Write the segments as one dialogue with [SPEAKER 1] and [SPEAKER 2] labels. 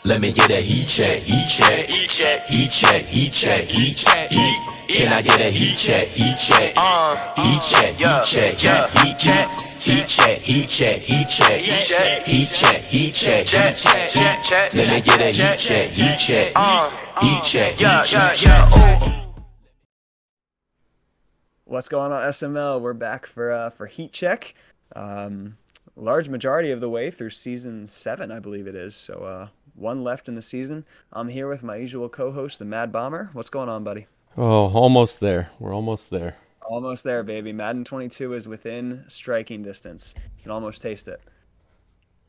[SPEAKER 1] Let me get a heat check, heat check, heat check, heat check, heat check, heat check, heat. Can I get a heat check, heat check, heat check, heat check, heat check, heat check, heat check, heat check, heat check, heat check, heat check. Let me get a heat check, heat check, heat check, heat check.
[SPEAKER 2] What's going on, SML? We're back for Heat Check. Large majority of the way through season 7, I believe it is. So one left in the season. I'm here with my usual co-host, the Mad Bomber. What's going on, buddy?
[SPEAKER 3] Oh, almost there. We're almost there.
[SPEAKER 2] Almost there, baby. Madden 22 is within striking distance. You can almost taste it.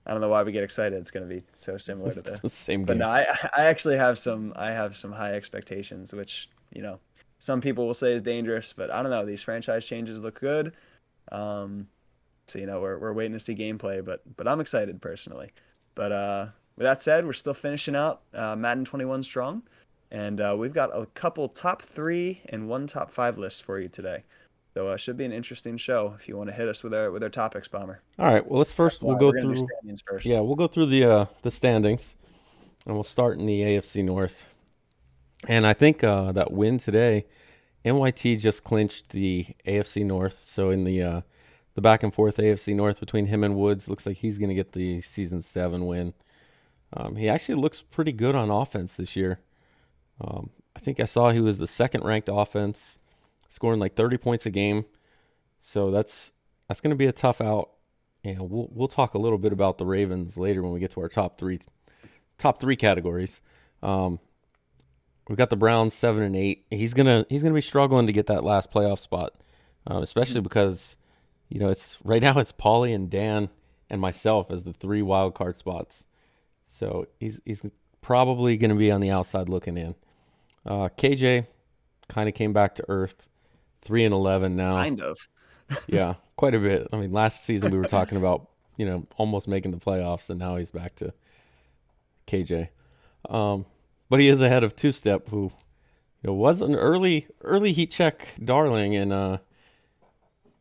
[SPEAKER 2] I don't know why we get excited. It's going to be so similar to
[SPEAKER 3] It's
[SPEAKER 2] the.
[SPEAKER 3] the same
[SPEAKER 2] But
[SPEAKER 3] game.
[SPEAKER 2] no, I actually have some. I have some high expectations, which some people will say is dangerous. But I don't know. These franchise changes look good. Um, So we're waiting to see gameplay, but I'm excited personally. But with that said, we're still finishing out Madden 21 strong, and we've got a couple top 3 and one top 5 lists for you today. So should be an interesting show if you want to hit us with our topics, Bomber.
[SPEAKER 3] All right. Well, let's first we'll
[SPEAKER 2] We're
[SPEAKER 3] go
[SPEAKER 2] gonna do
[SPEAKER 3] through.
[SPEAKER 2] standings first.
[SPEAKER 3] Yeah, we'll go through the standings, and we'll start in the AFC North. And I think that win today, NYT just clinched the AFC North. So in the back and forth AFC North between him and Woods, looks like he's going to get the season 7 win. He actually looks pretty good on offense this year. I think I saw he was the second ranked offense, scoring like 30 points a game. So that's going to be a tough out. And we'll talk a little bit about the Ravens later when we get to our top three categories. We've got the Browns 7 and 8. He's gonna be struggling to get that last playoff spot, especially because it's right now it's Paulie and Dan and myself as the 3 wild card spots. So he's probably going to be on the outside looking in. KJ kind of came back to earth, 3 and 11 now.
[SPEAKER 2] Kind of.
[SPEAKER 3] Yeah, quite a bit. I mean, last season we were talking about almost making the playoffs, and now he's back to KJ. But he is ahead of Two Step, who was an early heat check darling, and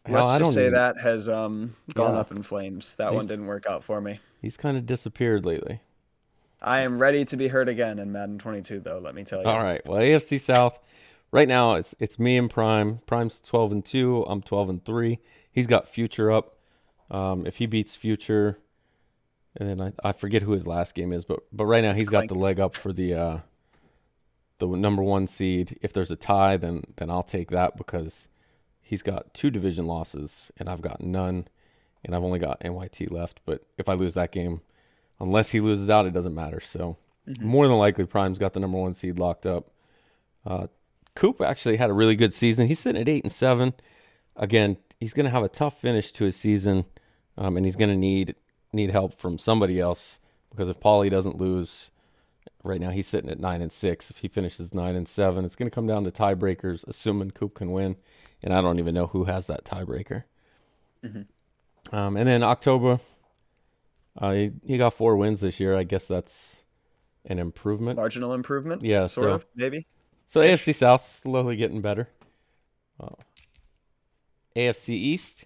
[SPEAKER 2] Let's just say that has gone up in flames. That one
[SPEAKER 3] He's-
[SPEAKER 2] didn't work out for me.
[SPEAKER 3] he's kind of disappeared lately.
[SPEAKER 2] I am ready to be hurt again in Madden 22, though. Let me tell you.
[SPEAKER 3] All right. Well, AFC South. Right now, it's me and Prime. Prime's 12 and 2. I'm 12 and 3. He's got Future up. If he beats Future, and then I forget who his last game is, but right now he's got the leg up for the number 1 seed. If there's a tie, then I'll take that because he's got 2 division losses and I've got none, and I've only got NYT left. But if I lose that game, unless he loses out, it doesn't matter. So more than likely, Prime's got the number 1 seed locked up. Coop actually had a really good season. He's sitting at 8 and 7. Again, he's going to have a tough finish to his season, and he's going to need help from somebody else because if Paulie doesn't lose, right now he's sitting at 9 and 6. If he finishes 9 and 7, it's going to come down to tiebreakers, assuming Coop can win, and I don't even know who has that tiebreaker. And then October, he got 4 wins this year. I guess that's an improvement.
[SPEAKER 2] Marginal improvement?
[SPEAKER 3] Yeah,
[SPEAKER 2] Sort of, maybe.
[SPEAKER 3] So AFC South slowly getting better. AFC East,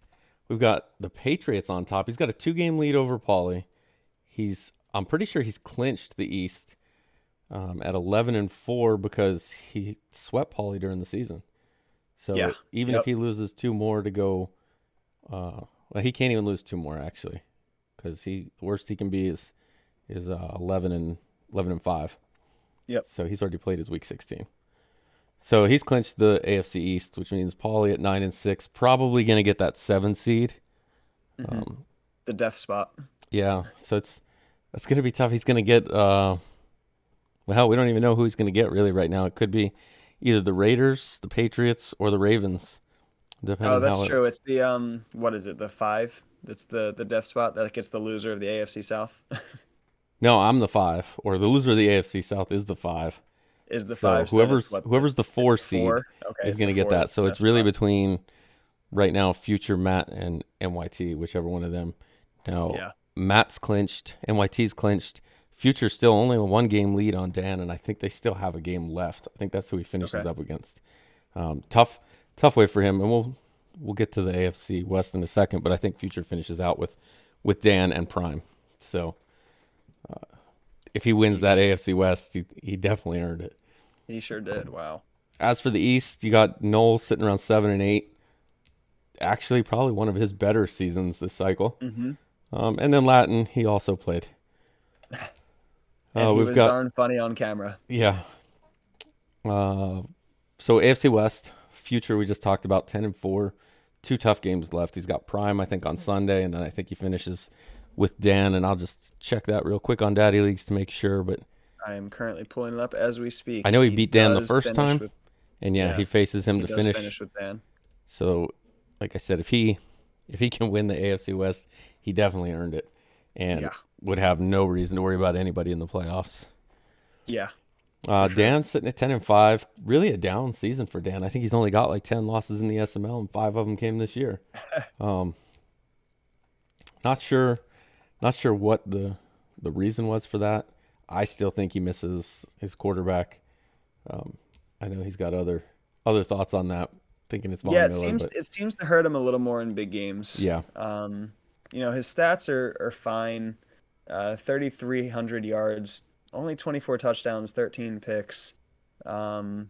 [SPEAKER 3] we've got the Patriots on top. He's got a 2-game lead over Paulie. I'm pretty sure he's clinched the East at 11 and 4 because he swept Paulie during the season. So even if he loses 2 more to go, well, he can't even lose 2 more actually, because the worst he can be is 11 and 5.
[SPEAKER 2] Yep.
[SPEAKER 3] So he's already played his week 16. So he's clinched the AFC East, which means Paulie at 9 and 6, probably going to get that 7 seed.
[SPEAKER 2] The death spot.
[SPEAKER 3] Yeah, so that's going to be tough. He's going to get, well, hell, we don't even know who he's going to get really right now. It could be either the Raiders, the Patriots, or the Ravens.
[SPEAKER 2] Oh, that's true. It's the what is it? The 5. That's the death spot that gets the loser of the AFC South.
[SPEAKER 3] No, I'm the 5, or the loser of the AFC South is the 5.
[SPEAKER 2] Is the
[SPEAKER 3] So
[SPEAKER 2] 5.
[SPEAKER 3] whoever's the 4 seed
[SPEAKER 2] 4? Okay,
[SPEAKER 3] is
[SPEAKER 2] it's
[SPEAKER 3] going to
[SPEAKER 2] the
[SPEAKER 3] get
[SPEAKER 2] 4
[SPEAKER 3] that.
[SPEAKER 2] that's
[SPEAKER 3] So
[SPEAKER 2] the
[SPEAKER 3] it's
[SPEAKER 2] death
[SPEAKER 3] really
[SPEAKER 2] spot.
[SPEAKER 3] between right now Future, Matt, and NYT, whichever one of them. Now Matt's clinched, NYT's clinched. Future's still only a 1-game lead on Dan, and I think they still have a game left. I think that's who he finishes up against. Tough way for him, and we'll get to the AFC West in a second, but I think Future finishes out with Dan and Prime. So if he wins that AFC West, he definitely earned it.
[SPEAKER 2] He sure did. Wow.
[SPEAKER 3] As for the East, you got Knowles sitting around 7-8. Actually, probably one of his better seasons this cycle.
[SPEAKER 2] Mm-hmm.
[SPEAKER 3] And then Latin, he also played.
[SPEAKER 2] And he
[SPEAKER 3] We've
[SPEAKER 2] was
[SPEAKER 3] got
[SPEAKER 2] darn funny on camera.
[SPEAKER 3] yeah. So AFC West, future we just talked about 10-4, 2 tough games left. He's got Prime, I think, on Sunday, and then I think he finishes with Dan. And I'll just check that real quick on Daddy Leagues to make sure. But
[SPEAKER 2] I am currently pulling it up as we speak.
[SPEAKER 3] I know he beat Dan the
[SPEAKER 2] does
[SPEAKER 3] first
[SPEAKER 2] finish
[SPEAKER 3] time,
[SPEAKER 2] with-
[SPEAKER 3] and yeah,
[SPEAKER 2] yeah,
[SPEAKER 3] he faces him
[SPEAKER 2] he
[SPEAKER 3] to
[SPEAKER 2] does
[SPEAKER 3] finish.
[SPEAKER 2] with Dan.
[SPEAKER 3] So, like I said, if he can win the AFC West, he definitely earned it, and
[SPEAKER 2] Yeah.
[SPEAKER 3] would have no reason to worry about anybody in the playoffs.
[SPEAKER 2] Yeah.
[SPEAKER 3] Dan sitting at 10-5, really a down season for Dan. I think he's only got like 10 losses in the SML, and 5 of them came this year. Not sure what the reason was for that. I still think he misses his quarterback. I know he's got other thoughts on that, thinking it's Von
[SPEAKER 2] Yeah,
[SPEAKER 3] Miller.
[SPEAKER 2] it seems to hurt him a little more in big games.
[SPEAKER 3] Yeah.
[SPEAKER 2] His stats are fine. 3,300 yards, only 24 touchdowns, 13 picks. Average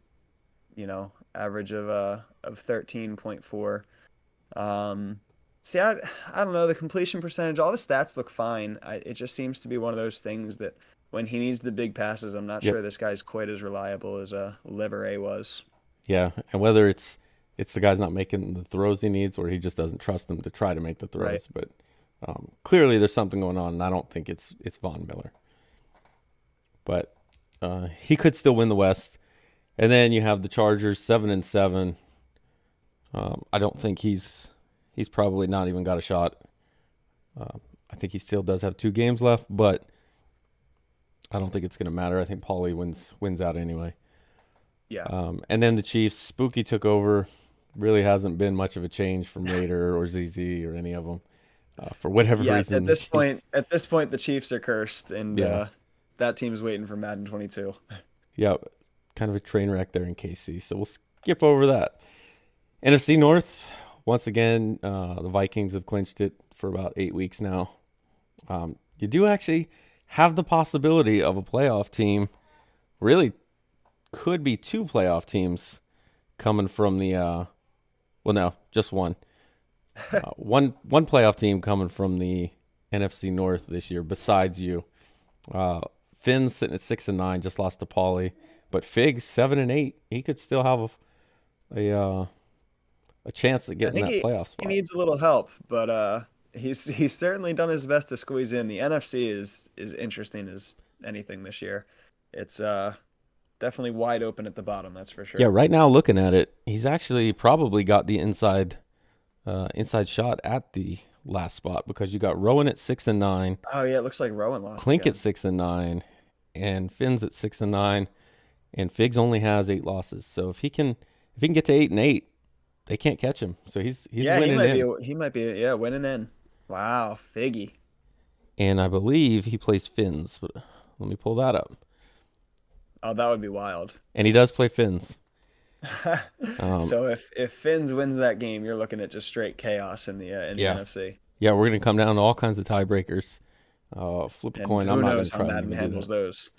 [SPEAKER 2] of 13.4. See, I don't know, the completion percentage, all the stats look fine. It just seems to be one of those things that when he needs the big passes, I'm not sure this guy's quite as reliable as Liver A was.
[SPEAKER 3] Yeah, and whether it's the guy's not making the throws he needs, or he just doesn't trust him to try to make the throws.
[SPEAKER 2] Right.
[SPEAKER 3] But clearly there's something going on, and I don't think it's Von Miller. But he could still win the West. And then you have the Chargers 7-7. I don't think he's probably not even got a shot. I think he still does have 2 games left, but I don't think it's going to matter. I think Paulie wins out anyway.
[SPEAKER 2] Yeah.
[SPEAKER 3] And then the Chiefs, Spooky took over. Really hasn't been much of a change from Raider or ZZ or any of them. For whatever reason.
[SPEAKER 2] At this point, the Chiefs are cursed, and that team's waiting for Madden 22.
[SPEAKER 3] Yeah, kind of a train wreck there in KC. So we'll skip over that. NFC North, once again, the Vikings have clinched it for about 8 weeks now. You do actually have the possibility of a playoff team. Really could be 2 playoff teams coming from the no, just one. One playoff team coming from the NFC North this year besides you. Finn's sitting at 6-9, just lost to Paulie, but Figs 7-8. He could still have a chance at getting that playoff spot.
[SPEAKER 2] He needs a little help, but he's certainly done his best to squeeze in. The NFC is interesting as anything this year. It's definitely wide open at the bottom, that's for sure.
[SPEAKER 3] Yeah, right now looking at it, he's actually probably got the inside shot at the last spot, because you got Rowan at 6-9.
[SPEAKER 2] Oh yeah, it looks like Rowan lost.
[SPEAKER 3] Clink
[SPEAKER 2] again.
[SPEAKER 3] at 6-9, and Finn's at 6-9, and Figs only has 8 losses. So if he can get to 8-8, they can't catch him. So he's winning in.
[SPEAKER 2] He might be winning in. Wow, Figgy.
[SPEAKER 3] And I believe he plays Finns. But let me pull that up.
[SPEAKER 2] Oh, that would be wild.
[SPEAKER 3] And he does play Finns.
[SPEAKER 2] So if Finns wins that game, you're looking at just straight chaos in the NFC.
[SPEAKER 3] Yeah, we're gonna come down to all kinds of tiebreakers. Flip a coin. I'm not gonna try
[SPEAKER 2] Madden handles those.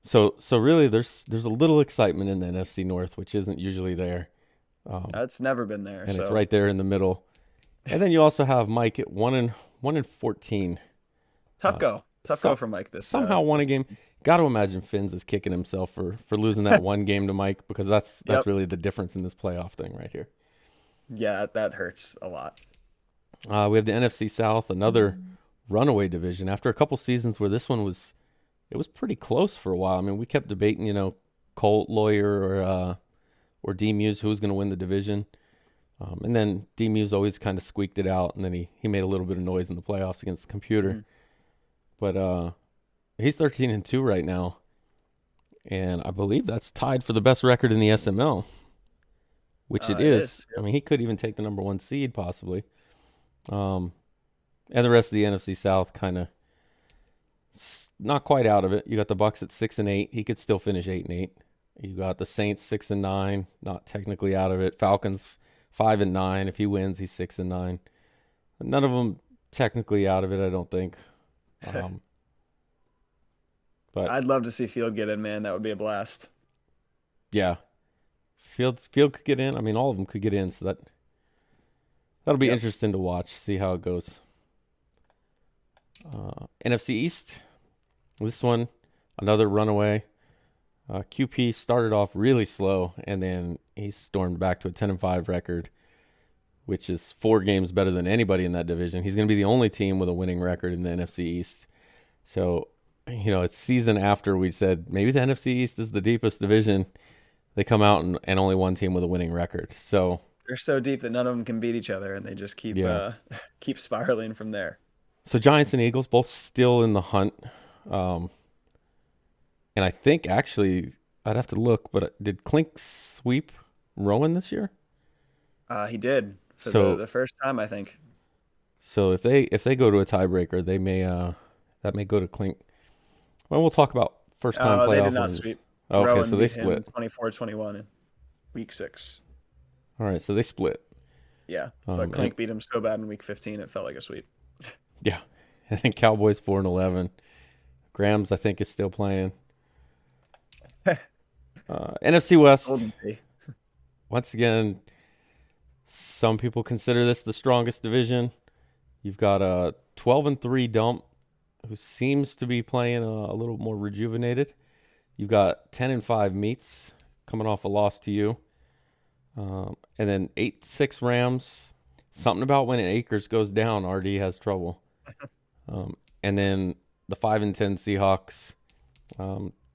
[SPEAKER 3] So really, there's a little excitement in the NFC North, which isn't usually there.
[SPEAKER 2] That's never been there.
[SPEAKER 3] And it's right there in the middle. And then you also have Mike at 1-14.
[SPEAKER 2] Tough go for Mike.
[SPEAKER 3] Somehow won a game. Got to imagine Finns is kicking himself for losing that one game to Mike, because that's really the difference in this playoff thing right here.
[SPEAKER 2] Yeah, that hurts a lot.
[SPEAKER 3] We have the NFC South, another runaway division. After a couple seasons where this one was pretty close for a while. I mean, we kept debating, Colt, Lawyer, or D Muse, who was going to win the division. And then D Muse always kind of squeaked it out, and then he made a little bit of noise in the playoffs against the computer. But he's 13-2 right now, and I believe that's tied for the best record in the SML, which it is. I mean, he could even take the number 1 seed possibly. And the rest of the NFC South kind of not quite out of it. You got the Bucks at 6-8. He could still finish 8-8. You got the Saints 6-9, not technically out of it. Falcons 5-9. If he wins, he's 6-9. None of them technically out of it, I don't think. But
[SPEAKER 2] I'd love to see Field get in, man. That would be a blast.
[SPEAKER 3] yeah, Field could get in. I mean, all of them could get in, so that'll be
[SPEAKER 2] Yep.
[SPEAKER 3] interesting to watch. See how it goes. NFC East. This one, another runaway. QP started off really slow, and then he stormed back to a 10-5 record, which is 4 games better than anybody in that division. He's going to be the only team with a winning record in the NFC East. So, it's season after we said maybe the NFC East is the deepest division. They come out and only one team with a winning record. So
[SPEAKER 2] They're so deep that none of them can beat each other, and they just keep keep spiraling from there.
[SPEAKER 3] So Giants and Eagles both still in the hunt. And I think actually I'd have to look, but did Klink sweep Rowan this year?
[SPEAKER 2] He did for
[SPEAKER 3] So-
[SPEAKER 2] the first time, I think.
[SPEAKER 3] So if they go to a tiebreaker, they may that may go to Klink. Well, we'll talk about first time playoff
[SPEAKER 2] They did not
[SPEAKER 3] wins.
[SPEAKER 2] sweep.
[SPEAKER 3] Oh, okay,
[SPEAKER 2] Rowan
[SPEAKER 3] so they
[SPEAKER 2] beat him
[SPEAKER 3] split.
[SPEAKER 2] 24-21 in week 6.
[SPEAKER 3] All right, so they split.
[SPEAKER 2] Yeah, but
[SPEAKER 3] and-
[SPEAKER 2] Klink beat him so bad in week 15 it felt like a sweep.
[SPEAKER 3] Yeah, and then Cowboys 4-11. Grams I think is still playing. NFC West.
[SPEAKER 2] Golden State.
[SPEAKER 3] Once again, some people consider this the strongest division. You've got a 12-3 Dump, who seems to be playing a little more rejuvenated. You've got 10-5 Meats coming off a loss to you, and then 8-6 Rams. Something about when Akers goes down, RD has trouble. And then the 5-10 Seahawks.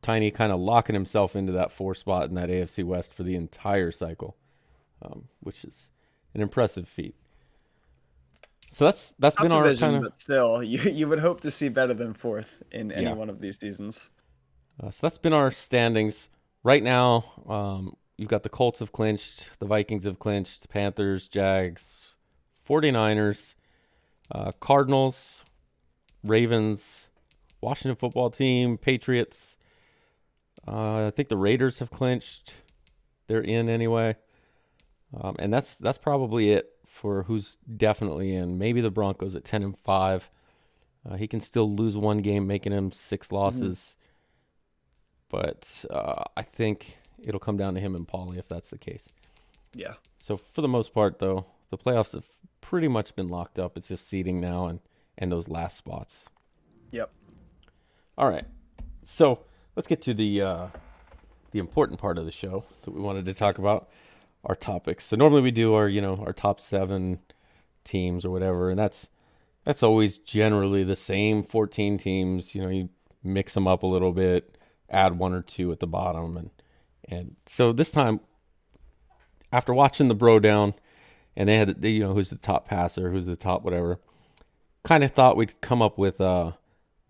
[SPEAKER 3] Tiny kind of locking himself into that 4 spot in that AFC West for the entire cycle, which is an impressive feat. So that's
[SPEAKER 2] Tough
[SPEAKER 3] been our
[SPEAKER 2] division,
[SPEAKER 3] kind of
[SPEAKER 2] but still, you would hope to see better than 4th in any
[SPEAKER 3] Yeah.
[SPEAKER 2] one of these seasons.
[SPEAKER 3] so that's been our standings right now. You've got the Colts have clinched, the Vikings have clinched, Panthers, Jags, 49ers, Cardinals, Ravens, Washington football team, Patriots. I think the Raiders have clinched. They're in anyway. And that's probably it for who's definitely in. Maybe the Broncos at 10-5. He can still lose one game, making him 6 losses. But I think it'll come down to him and Paulie if that's the case.
[SPEAKER 2] Yeah.
[SPEAKER 3] So for the most part, though, the playoffs have pretty much been locked up. It's just seeding now and those last spots.
[SPEAKER 2] Yep.
[SPEAKER 3] All right. So let's get to the important part of the show that we wanted to talk about, our topics. So normally we do our top 7 teams or whatever, and that's always generally the same 14 teams. You mix them up a little bit, add 1 or 2 at the bottom, and so this time, after watching the Bro Down, and they had who's the top passer, who's the top whatever, kind of thought we'd come up with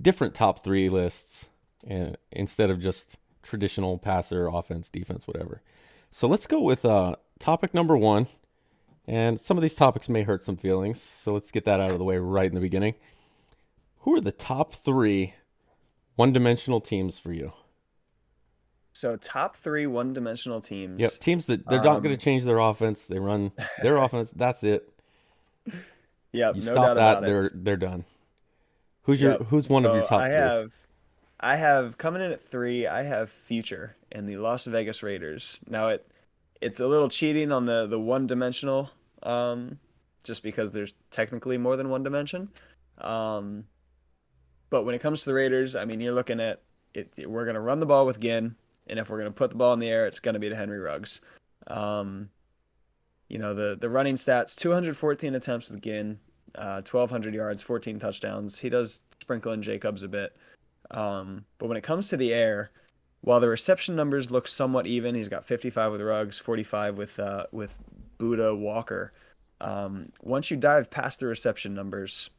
[SPEAKER 3] different top 3 lists, and instead of just traditional passer, offense, defense, whatever. So let's go with topic number 1. And some of these topics may hurt some feelings, so let's get that out of the way right in the beginning. Who are the top 3 one-dimensional teams for you?
[SPEAKER 2] So top 3 one-dimensional teams.
[SPEAKER 3] Yep, teams that they're not going to change their offense. They run their offense. That's it.
[SPEAKER 2] Yep.
[SPEAKER 3] You
[SPEAKER 2] No
[SPEAKER 3] stop
[SPEAKER 2] doubt
[SPEAKER 3] that,
[SPEAKER 2] about it.
[SPEAKER 3] they're done. Who's
[SPEAKER 2] Yep.
[SPEAKER 3] who's one of your
[SPEAKER 2] So
[SPEAKER 3] top 3?
[SPEAKER 2] I have coming in at 3. I have Future and the Las Vegas Raiders. Now it's a little cheating on the one-dimensional, just because there's technically more than one dimension. But when it comes to the Raiders, I mean, you're looking at it. We're gonna run the ball with Ginn, and if we're gonna put the ball in the air, it's gonna be to Henry Ruggs. The running stats: 214 attempts with Ginn, 1,200 yards, 14 touchdowns. He does sprinkle in Jacobs a bit. But when it comes to the air, while the reception numbers look somewhat even, he's got 55 with Ruggs, 45 with Buda Walker. Once you dive past the reception numbers,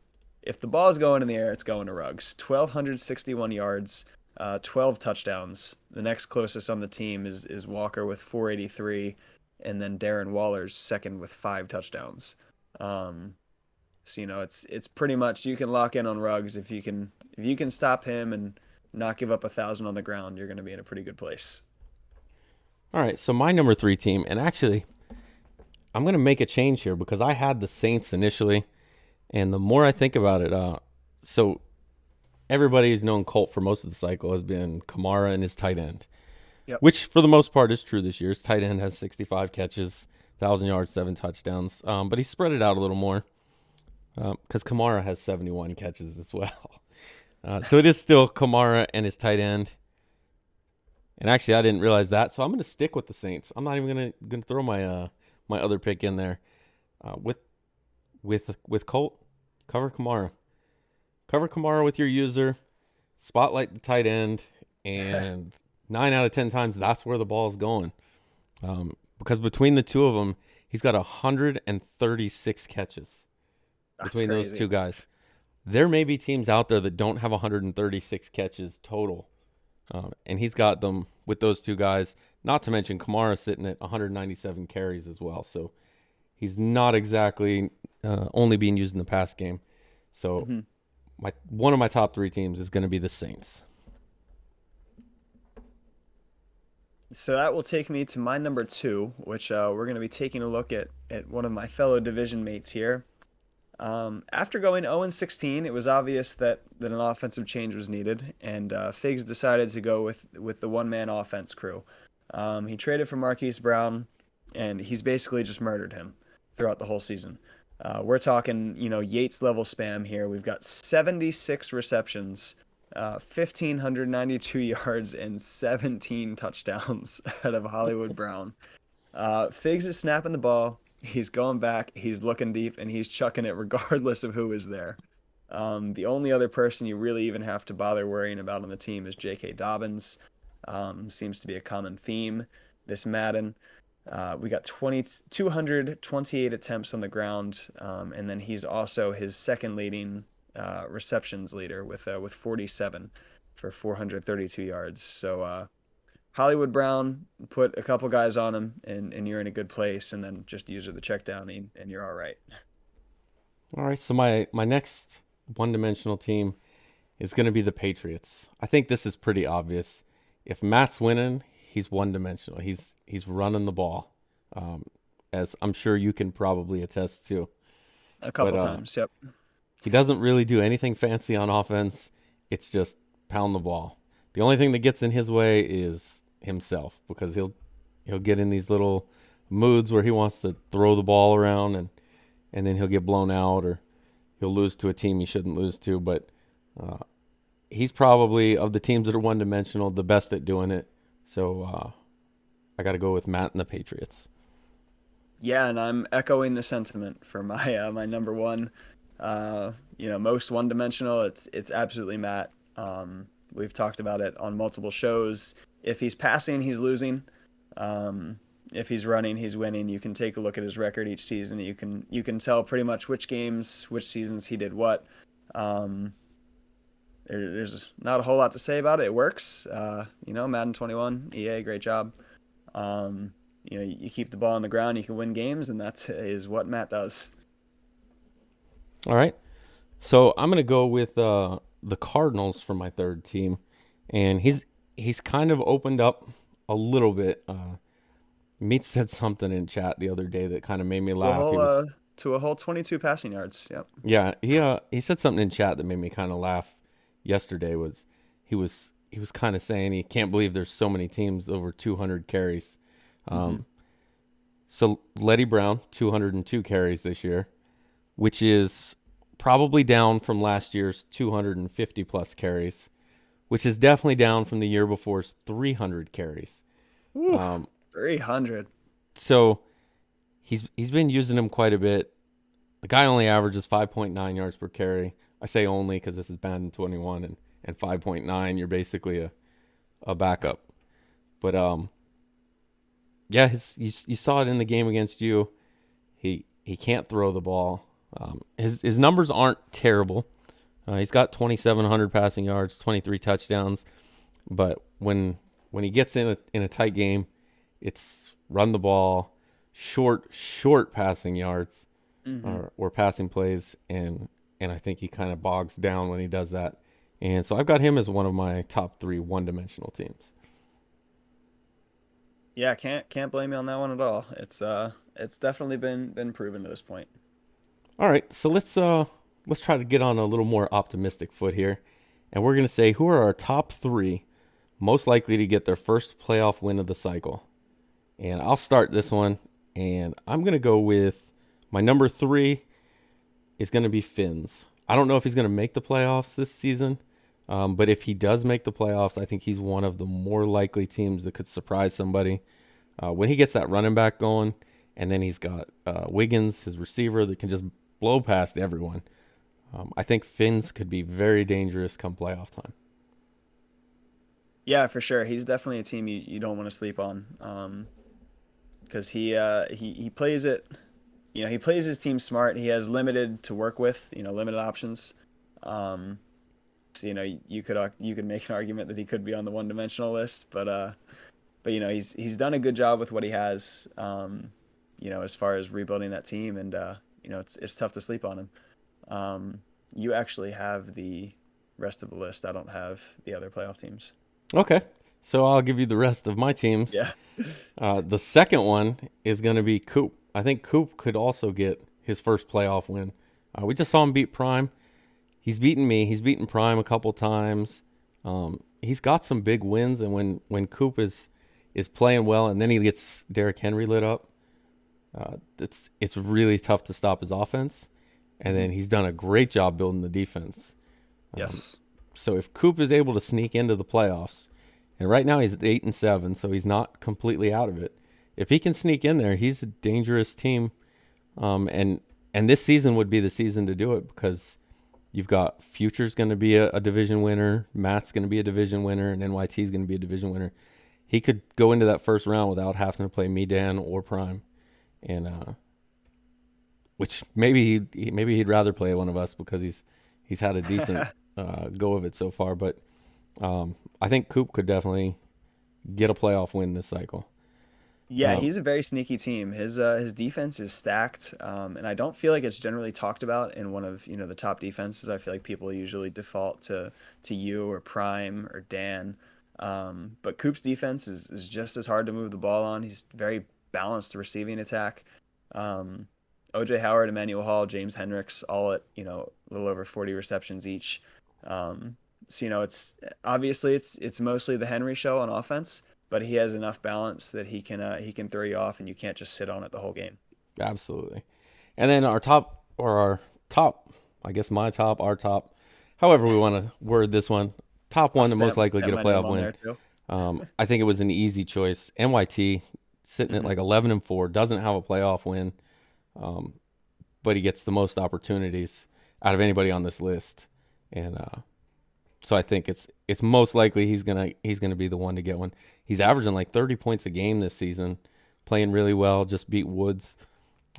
[SPEAKER 2] if the ball is going in the air, it's going to Ruggs. 1,261 yards, 12 touchdowns. The next closest on the team is Walker with 483, and then Darren Waller's second with 5 touchdowns. So it's pretty much you can lock in on Ruggs if you can stop him and not give up 1,000 on the ground, you're going to be in a pretty good place.
[SPEAKER 3] All right, so my number 3 team, and actually, I'm going to make a change here because I had the Saints initially, and the more I think about it, so everybody who's known Colt for most of the cycle has been Kamara and his tight end,
[SPEAKER 2] Yep.
[SPEAKER 3] which for the most part is true this year. His tight end has 65 catches, 1,000 yards, 7 touchdowns, but he spread it out a little more because Kamara has 71 catches as well. So it is still Kamara and his tight end. And actually, I didn't realize that, so I'm going to stick with the Saints. I'm not even going to throw my my other pick in there. With Colt, cover Kamara. Cover Kamara with your user, spotlight the tight end, and 9 out of 10 times that's where the ball is going. Because between the two of them, he's got 136 catches between those two guys. There may be teams out there that don't have 136 catches total. And he's got them with those two guys, not to mention Kamara sitting at 197 carries as well. So he's not exactly only being used in the pass game. So one of my top 3 teams is going to be the Saints.
[SPEAKER 2] So that will take me to my number 2, which we're going to be taking a look at one of my fellow division mates here. After going 0-16, it was obvious that an offensive change was needed, and Figs decided to go with the one-man offense crew. He traded for Marquise Brown, and he's basically just murdered him throughout the whole season. We're talking, Yates level spam here. We've got 76 receptions, 1,592 yards, and 17 touchdowns out of Hollywood Brown. Figs is snapping the ball. He's going back, he's looking deep, and he's chucking it regardless of who is there. The only other person you really even have to bother worrying about on the team is J.K. Dobbins. Seems to be a common theme this Madden. We got 228 attempts on the ground, and then he's also his second leading receptions leader with 47 for 432 yards. So Hollywood Brown, put a couple guys on him, and you're in a good place, and then just use the check down, and you're all right.
[SPEAKER 3] All right, so my next one-dimensional team is going to be the Patriots. I think this is pretty obvious. If Matt's winning, he's one-dimensional. He's running the ball, as I'm sure you can probably attest to.
[SPEAKER 2] A couple times, yep.
[SPEAKER 3] He doesn't really do anything fancy on offense. It's just pound the ball. The only thing that gets in his way is himself, because he'll get in these little moods where he wants to throw the ball around, and then he'll get blown out, or he'll lose to a team he shouldn't lose to. But he's probably, of the teams that are one-dimensional, the best at doing it. So I got to go with Matt and the Patriots.
[SPEAKER 2] Yeah, and I'm echoing the sentiment for my my number one. Most one-dimensional. It's absolutely Matt. We've talked about it on multiple shows. If he's passing, he's losing. If he's running, he's winning. You can take a look at his record each season. You can tell pretty much which games, which seasons he did what. There's not a whole lot to say about it. It works. Madden 21, EA, great job. You keep the ball on the ground, you can win games, and that is what Matt does.
[SPEAKER 3] All right. So I'm going to go with the Cardinals for my third team, and he's kind of opened up a little bit. Meat said something in chat the other day that kind of made me laugh.
[SPEAKER 2] To a whole 22 passing yards. Yep.
[SPEAKER 3] Yeah, he said something in chat that made me kind of laugh yesterday. He was kind of saying he can't believe there's so many teams over 200 carries. So Letty Brown, 202 carries this year, which is probably down from last year's 250 plus carries, which is definitely down from the year before's 300 carries.
[SPEAKER 2] 300.
[SPEAKER 3] So he's been using him quite a bit. The guy only averages 5.9 yards per carry. I say only because this is Madden 21, and 5.9, you're basically a backup. But you saw it in the game against you. He can't throw the ball. His numbers aren't terrible. He's got 2,700 passing yards, 23 touchdowns. But when he gets in a tight game, it's run the ball, short passing yards, or passing plays, and I think he kind of bogs down when he does that. And so I've got him as one of my top 3 one-dimensional teams.
[SPEAKER 2] Yeah, can't blame you on that one at all. It's definitely been proven to this point.
[SPEAKER 3] All right, so let's try to get on a little more optimistic foot here, and we're going to say who are our top 3 most likely to get their first playoff win of the cycle. And I'll start this one, and I'm going to go with my number 3 is going to be Finns. I don't know if he's going to make the playoffs this season, but if he does make the playoffs, I think he's one of the more likely teams that could surprise somebody. When he gets that running back going, and then he's got Wiggins, his receiver, that can just blow past everyone. I think Finns could be very dangerous come playoff time.
[SPEAKER 2] Yeah, for sure. He's definitely a team you don't want to sleep on. Because he plays it, he plays his team smart. He has limited to work with, limited options. So, you could make an argument that he could be on the one-dimensional list, but he's done a good job with what he has, as far as rebuilding that team, and it's tough to sleep on him. You actually have the rest of the list. I don't have the other playoff teams.
[SPEAKER 3] Okay, so I'll give you the rest of my teams.
[SPEAKER 2] Yeah.
[SPEAKER 3] The second one is going to be Coop. I think Coop could also get his first playoff win. We just saw him beat Prime. He's beaten me. He's beaten Prime a couple times. He's got some big wins, and when Coop is playing well, and then he gets Derrick Henry lit up, it's really tough to stop his offense. And then he's done a great job building the defense.
[SPEAKER 2] Yes.
[SPEAKER 3] So if Coop is able to sneak into the playoffs, and right now he's at 8-7, so he's not completely out of it. If he can sneak in there, he's a dangerous team. And this season would be the season to do it, because you've got Future's going to be a division winner, Matt's going to be a division winner, and NYT's going to be a division winner. He could go into that first round without having to play me, Dan, or Prime, and which maybe he'd rather play one of us, because he's had a decent go of it so far. But I think Coop could definitely get a playoff win this cycle.
[SPEAKER 2] Yeah, he's a very sneaky team. His defense is stacked, and I don't feel like it's generally talked about in one of the top defenses. I feel like people usually default to you or Prime or Dan, but Coop's defense is just as hard to move the ball on. He's very balanced receiving attack. OJ Howard, Emmanuel Hall, James Hendricks, all at a little over 40 receptions each. So it's mostly the Henry show on offense, but he has enough balance that he can throw you off, and you can't just sit on it the whole game.
[SPEAKER 3] Absolutely. And then our top, I guess my top, our top, however we want to word this one, top one to most likely get a playoff win. I think it was an easy choice. NYT sitting at like 11-4, doesn't have a playoff win, but he gets the most opportunities out of anybody on this list, and so I think it's most likely he's gonna be the one to get one. He's averaging like 30 points a game this season, playing really well. Just beat Woods,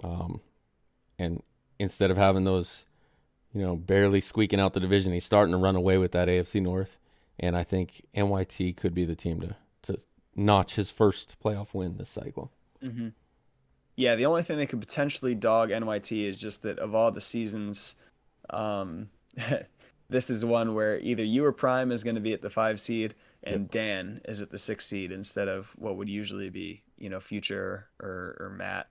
[SPEAKER 3] and instead of having those, barely squeaking out the division, he's starting to run away with that AFC North. And I think NYT could be the team to notch his first playoff win this cycle.
[SPEAKER 2] Mm-hmm. Yeah, the only thing that could potentially dog NYT is just that of all the seasons, this is one where either you or Prime is going to be at the 5 seed, and Dan is at the 6 seed instead of what would usually be, Future or Matt.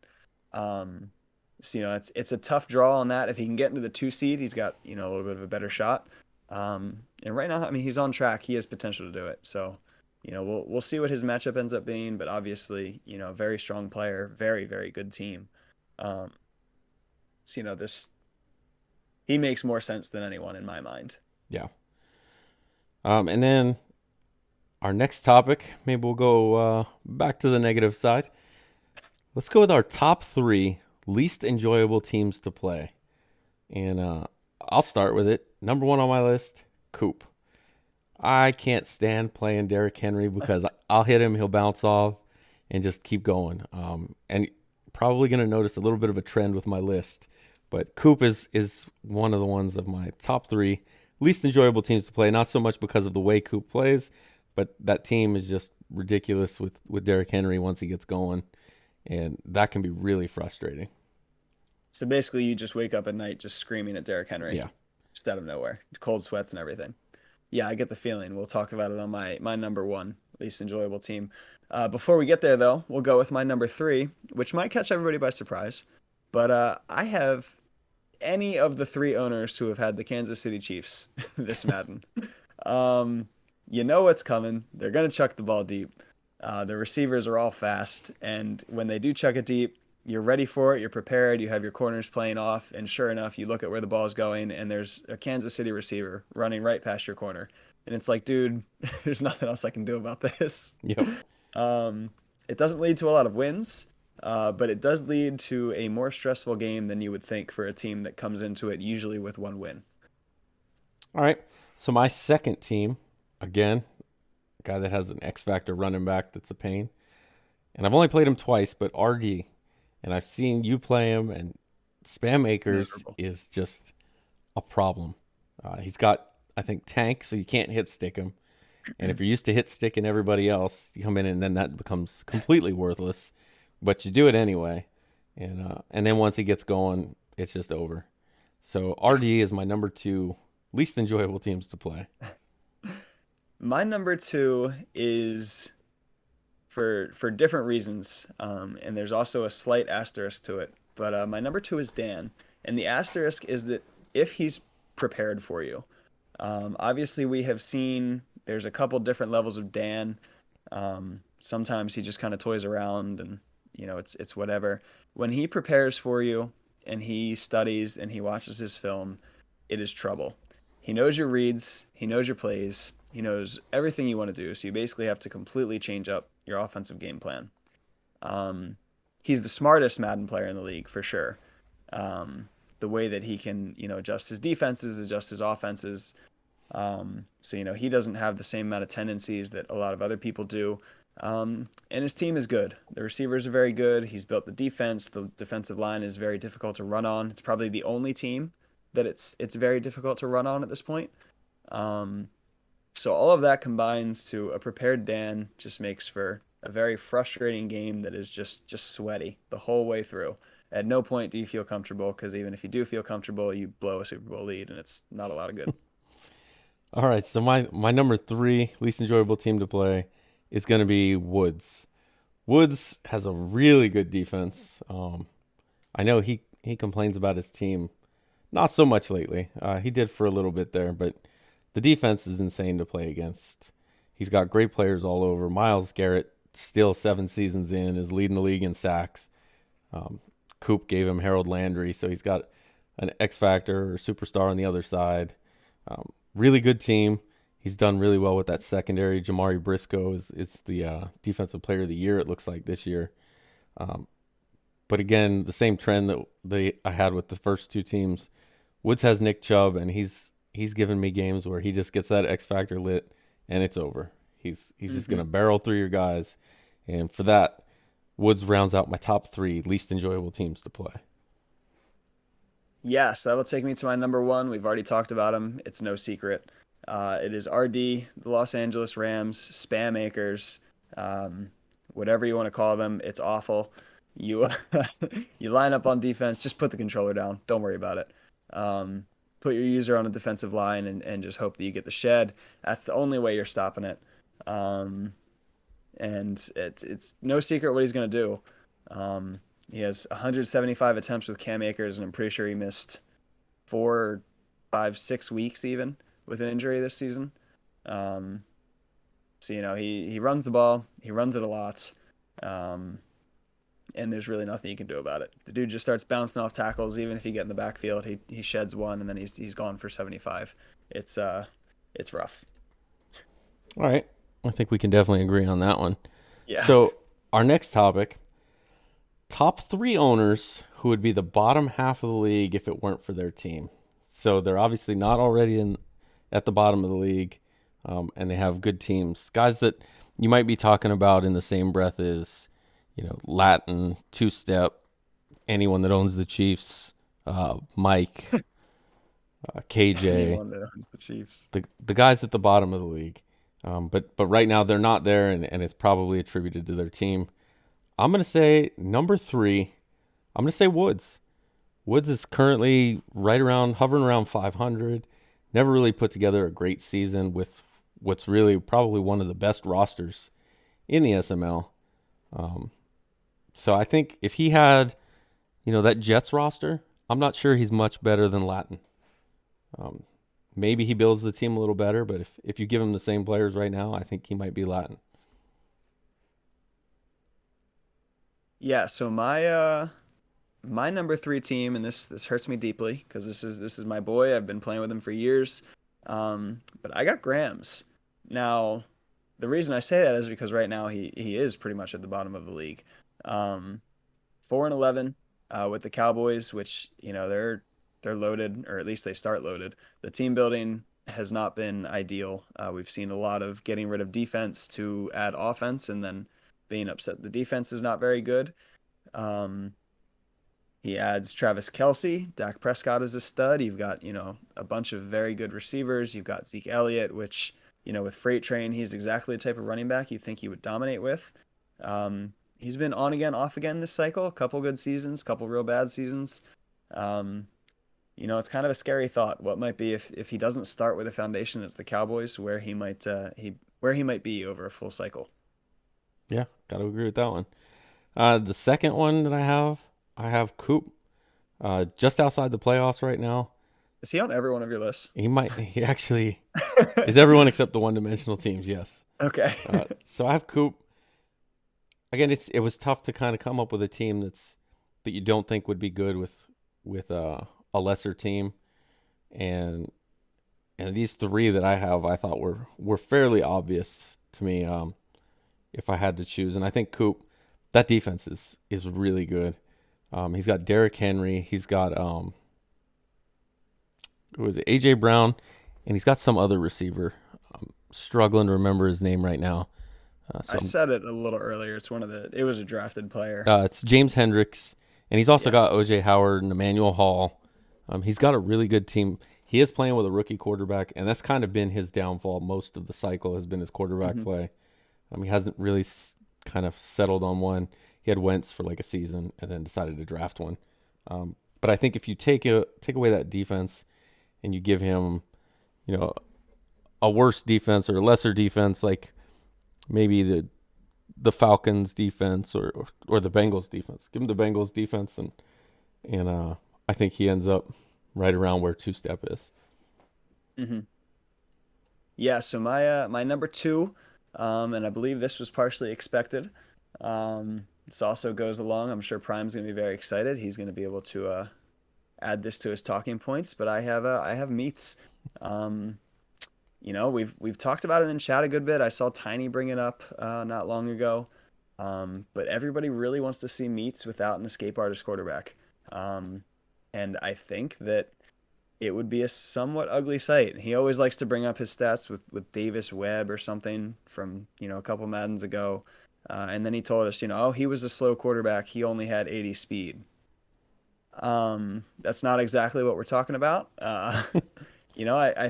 [SPEAKER 2] So it's a tough draw on that. If he can get into the 2 seed, he's got a little bit of a better shot. And right now, I mean, he's on track. He has potential to do it. So we'll see what his matchup ends up being. But obviously, very strong player, very very good team. So he makes more sense than anyone in my mind.
[SPEAKER 3] Yeah. And then our next topic, maybe we'll go back to the negative side. Let's go with our top 3 least enjoyable teams to play. And I'll start with it. Number 1 on my list, Coop. I can't stand playing Derrick Henry because I'll hit him, he'll bounce off, and just keep going. And probably going to notice a little bit of a trend with my list. But Coop is one of the ones of my top 3 least enjoyable teams to play. Not so much because of the way Coop plays, but that team is just ridiculous with Derrick Henry once he gets going. And that can be really frustrating.
[SPEAKER 2] So basically, you just wake up at night just screaming at Derrick Henry.
[SPEAKER 3] Yeah.
[SPEAKER 2] Just out of nowhere. Cold sweats and everything. Yeah, I get the feeling. We'll talk about it on my number 1 least enjoyable team. Before we get there, though, we'll go with my number 3, which might catch everybody by surprise. But I have any of the 3 owners who have had the Kansas City Chiefs this Madden. You know what's coming. They're gonna chuck the ball deep. The receivers are all fast, and when they do chuck it deep, you're ready for it. You're prepared. You have your corners playing off, and sure enough, you look at where the ball is going, and there's a Kansas City receiver running right past your corner, and it's like, dude, there's nothing else I can do about this.
[SPEAKER 3] Yep.
[SPEAKER 2] Um, it doesn't lead to a lot of wins, but it does lead to a more stressful game than you would think for a team that comes into it usually with one win.
[SPEAKER 3] All right. So my second team, again, a guy that has an X factor running back that's a pain. And I've only played him twice, but RD. And I've seen you play him, and Spam Akers
[SPEAKER 2] Miserable.
[SPEAKER 3] is just a problem. He's got, I think, tank, so you can't hit stick him. And if you're used to hit sticking everybody else, you come in and then that becomes completely worthless. But you do it anyway. And then once he gets going, it's just over. So RD is my number 2 least enjoyable teams to play.
[SPEAKER 2] My number two is for different reasons, and there's also a slight asterisk to it. But my number two is Dan, and the asterisk is that if he's prepared for you. Obviously, we have seen there's a couple different levels of Dan. Sometimes he just kind of toys around, and it's whatever. When he prepares for you, and he studies and he watches his film, it is trouble. He knows your reads, he knows your plays, he knows everything you want to do. So you basically have to completely change up your offensive game plan. Um, he's the smartest Madden player in the league for sure. The way that he can, adjust his defenses, adjust his offenses. So he doesn't have the same amount of tendencies that a lot of other people do. And his team is good. The receivers are very good. He's built the defense. The defensive line is very difficult to run on. It's probably the only team that it's very difficult to run on at this point. Um, so all of that combines to a prepared Dan just makes for a very frustrating game that is just sweaty the whole way through. At no point do you feel comfortable because even if you do feel comfortable, you blow a Super Bowl lead and it's not a lot of good.
[SPEAKER 3] All right, so my number 3 least enjoyable team to play is going to be Woods. Woods has a really good defense. I know he complains about his team, not so much lately. He did for a little bit there, but the defense is insane to play against. He's got great players all over. Myles Garrett, still 7 seasons in, is leading the league in sacks. Coop gave him Harold Landry, so he's got an X factor or superstar on the other side. Really good team. He's done really well with that secondary. Jamari Briscoe is the defensive player of the year, it looks like, this year. But again, the same trend that I had with the first 2 teams. Woods has Nick Chubb, and he's given me games where he just gets that X factor lit, and it's over. He's just going to barrel through your guys. And for that, Woods rounds out my top 3 least enjoyable teams to play.
[SPEAKER 2] Yes, that'll take me to my number one. We've already talked about him. It's no secret. It is RD, the Los Angeles Rams, Spam Akers, whatever you want to call them. It's awful. You you line up on defense, just put the controller down. Don't worry about it. Put your user on a defensive line and just hope that you get the shed. That's the only way you're stopping it. And it's no secret what he's going to do. He has 175 attempts with Cam Akers, and I'm pretty sure he missed 4, 5, 6 weeks even with an injury this season. So he runs the ball, he runs it a lot, and there's really nothing you can do about it. The dude just starts bouncing off tackles, even if you get in the backfield, he sheds one, and then he's gone for 75. It's rough.
[SPEAKER 3] All right. I think we can definitely agree on that one.
[SPEAKER 2] Yeah.
[SPEAKER 3] So our next topic, top 3 owners who would be the bottom half of the league if it weren't for their team. So they're obviously not already at the bottom of the league, and they have good teams. Guys that you might be talking about in the same breath as, Latin, Two Step, anyone that owns the Chiefs, Mike, KJ,
[SPEAKER 2] Anyone that owns the Chiefs.
[SPEAKER 3] the guys at the bottom of the league. But right now they're not there, and it's probably attributed to their team. I'm going to say number 3, I'm going to say Woods. Woods is currently hovering around 500. Never really put together a great season with what's really probably one of the best rosters in the SML. So I think if he had, that Jets roster, I'm not sure he's much better than Latin. maybe he builds the team a little better. But if you give him the same players right now, I think he might be Latin.
[SPEAKER 2] Yeah, so my number three team, and this hurts me deeply because this is my boy. I've been playing with him for years. But I got Grams. Now, the reason I say that is because right now he is pretty much at the bottom of the league. Um, 4-11 with the Cowboys, which they're loaded, or at least they start loaded. The team building has not been ideal. We've seen a lot of getting rid of defense to add offense, and then being upset the defense is not very good. Um, he adds Travis Kelce. Dak Prescott is a stud. You've got, a bunch of very good receivers. You've got Zeke Elliott, which, with Freight Train, he's exactly the type of running back you think he would dominate with. He's been on again, off again this cycle. A couple good seasons, couple real bad seasons. Um, it's kind of a scary thought. What might be if he doesn't start with a foundation that's the Cowboys, where he might be over a full cycle.
[SPEAKER 3] Yeah, got to agree with that one. The second one that I have Coop, just outside the playoffs right now.
[SPEAKER 2] Is he on every one of your lists?
[SPEAKER 3] He actually is everyone except the one-dimensional teams. Yes.
[SPEAKER 2] Okay.
[SPEAKER 3] So I have Coop. Again, it was tough to kind of come up with a team that you don't think would be good with a lesser team, and these three that I have, I thought were fairly obvious to me. If I had to choose, and I think Coop, that defense is really good. He's got Derrick Henry, he's got who is it, AJ Brown, and he's got some other receiver. I'm struggling to remember his name right now.
[SPEAKER 2] I said it a little earlier. It was a drafted player.
[SPEAKER 3] It's James Hendricks, and he's also
[SPEAKER 2] Yeah.
[SPEAKER 3] got OJ Howard and Emmanuel Hall. He's got a really good team. He is playing with a rookie quarterback, and that's kind of been his downfall. Most of the cycle has been his quarterback play. He hasn't really kind of settled on one. He had Wentz for like a season and then decided to draft one. But I think if you take away that defense and you give him, a worse defense or a lesser defense, like maybe the Falcons defense or the Bengals defense, give him the Bengals defense, and I think he ends up right around where two-step is.
[SPEAKER 2] hmm Yeah. So my number two, and I believe this was partially expected. This also goes along. I'm sure Prime's gonna be very excited. He's gonna be able to add this to his talking points. But I have Meats. Um, we've talked about it in chat a good bit. I saw Tiny bring it up not long ago. But everybody really wants to see Meats without an escape artist quarterback. Um, and I think that it would be a somewhat ugly sight. He always likes to bring up his stats with Davis Webb or something from, a couple Maddens ago. And then he told us, oh, he was a slow quarterback. He only had 80 speed. That's not exactly what we're talking about. I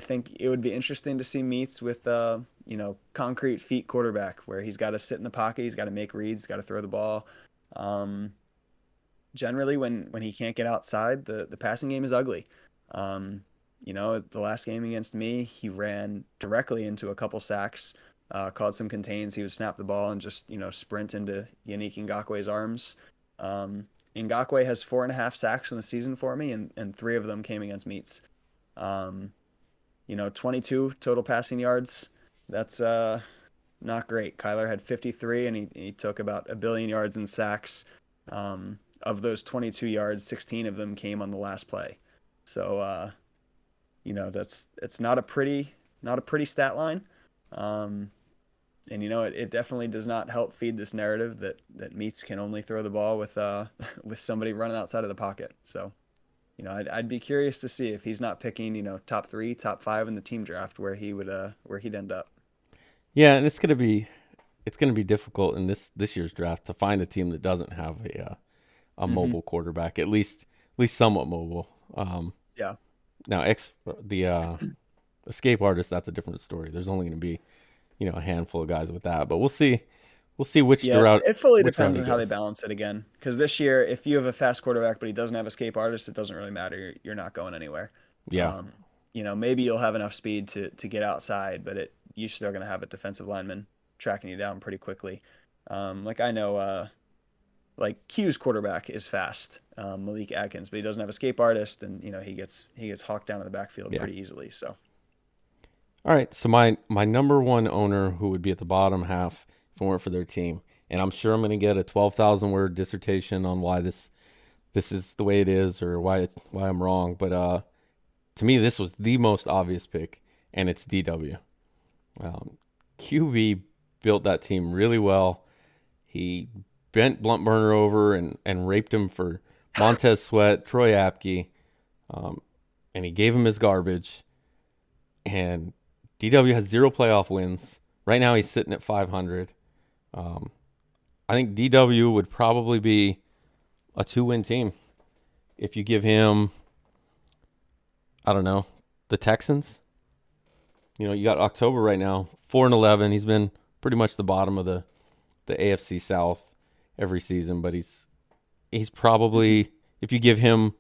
[SPEAKER 2] think it would be interesting to see Meats with, concrete feet quarterback where he's got to sit in the pocket. He's got to make reads, got to throw the ball. Um, Generally, when he can't get outside, the passing game is ugly. The last game against me, he ran directly into a couple sacks, caught some contains. He would snap the ball and just, sprint into Yannick Ngakwe's arms. Ngakwe has 4.5 sacks in the season for me, and three of them came against Meats. 22 total passing yards. That's not great. Kyler had 53, and he took about a billion yards in sacks. Of those 22 yards, 16 of them came on the last play. So, it's not a pretty stat line. And it definitely does not help feed this narrative that Meats can only throw the ball with with somebody running outside of the pocket. So, I'd be curious to see if he's not picking, top 3, top 5 in the team draft where he'd end up.
[SPEAKER 3] Yeah, and it's gonna be difficult in this year's draft to find a team that doesn't have a
[SPEAKER 2] hmm
[SPEAKER 3] mobile quarterback, at least somewhat mobile.
[SPEAKER 2] Yeah.
[SPEAKER 3] Now, the escape artist, that's a different story. There's only going to be a handful of guys with that, but we'll see. We'll see which
[SPEAKER 2] Yeah,
[SPEAKER 3] route
[SPEAKER 2] it fully
[SPEAKER 3] which route
[SPEAKER 2] depends
[SPEAKER 3] he
[SPEAKER 2] on how they
[SPEAKER 3] goes.
[SPEAKER 2] balance it again. Because this year, if you have a fast quarterback but he doesn't have escape artist, it doesn't really matter. You're not going anywhere.
[SPEAKER 3] Yeah,
[SPEAKER 2] Um, maybe you'll have enough speed to get outside, but you're still going to have a defensive lineman tracking you down pretty quickly. Like I know, like Q's quarterback is fast, Malik Atkins, but he doesn't have escape artist, and he gets hawked down in the backfield
[SPEAKER 3] yeah.
[SPEAKER 2] pretty easily. So
[SPEAKER 3] All right, so my number one owner who would be at the bottom half if it weren't for their team, and I'm sure I'm going to get a 12,000 word dissertation on why this is the way it is or why I'm wrong, but to me this was the most obvious pick, and it's DW. QB built that team really well. He bent Blunt Burner over and raped him for Montez Sweat, Troy Apke, and he gave him his garbage. And DW has 0 playoff wins. Right now he's sitting at 500. I think DW would probably be a 2-win team if you give him, I don't know, the Texans. You know, you got October right now, 4-11. He's been pretty much the bottom of the AFC South every season, but he's probably, if you give him